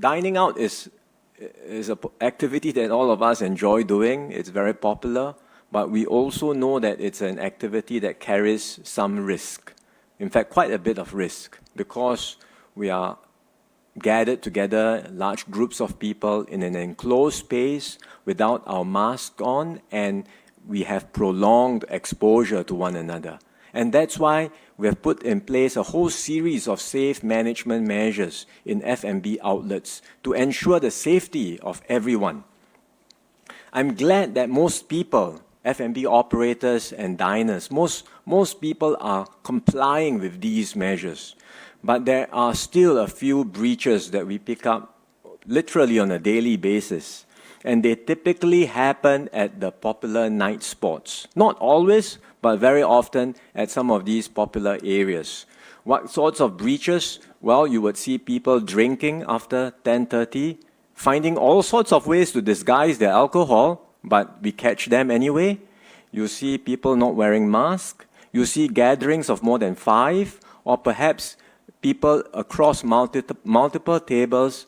dining out is an activity that all of us enjoy doing. It's very popular, but we also know that it's an activity that carries some risk. In fact, quite a bit of risk, because we are gathered together, large groups of people in an enclosed space without our mask on, and we have prolonged exposure to one another. And that's why we have put in place a whole series of safe management measures in F&B outlets to ensure the safety of everyone. I'm glad that most people, F&B operators and diners, most people are complying with these measures. But there are still a few breaches that we pick up literally on a daily basis. And they typically happen at the popular night spots. Not always, but very often at some of these popular areas. What sorts of breaches? Well, you would see people drinking after 10:30, finding all sorts of ways to disguise their alcohol, but we catch them anyway. You see people not wearing masks. You see gatherings of more than 5, or perhaps people across multiple tables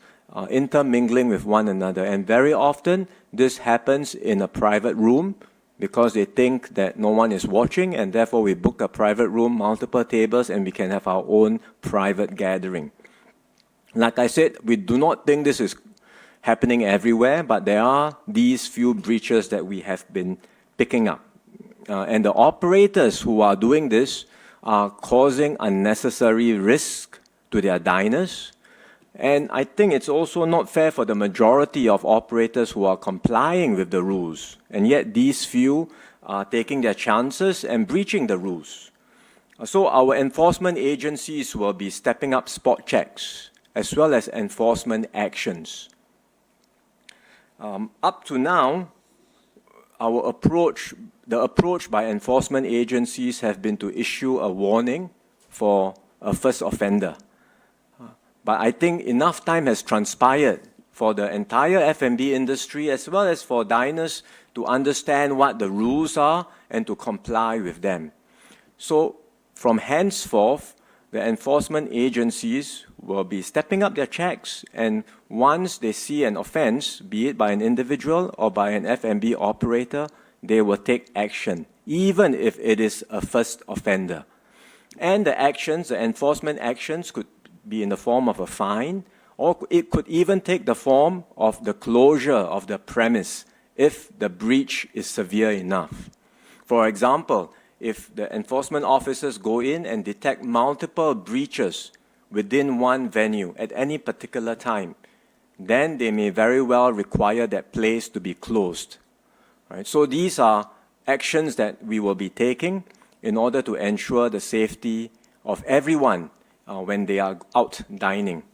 intermingling with one another. And very often, this happens in a private room because they think that no one is watching, and therefore we book a private room, multiple tables, and we can have our own private gathering. Like I said, we do not think this is happening everywhere, but there are these few breaches that we have been picking up. And the operators who are doing this are causing unnecessary risk to their diners. And I think it's also not fair for the majority of operators who are complying with the rules. And yet these few are taking their chances and breaching the rules. So our enforcement agencies will be stepping up spot checks as well as enforcement actions. Up to now, the approach by enforcement agencies have been to issue a warning for a first offender. But I think enough time has transpired for the entire F&B industry as well as for diners to understand what the rules are and to comply with them. So from henceforth, the enforcement agencies will be stepping up their checks, and once they see an offence, be it by an individual or by an F&B operator, they will take action, even if it is a first offender. And the actions, the enforcement actions, could be in the form of a fine, or it could even take the form of the closure of the premise if the breach is severe enough. For example, if the enforcement officers go in and detect multiple breaches within one venue at any particular time, then they may very well require that place to be closed. Right? So these are actions that we will be taking in order to ensure the safety of everyone when they are out dining.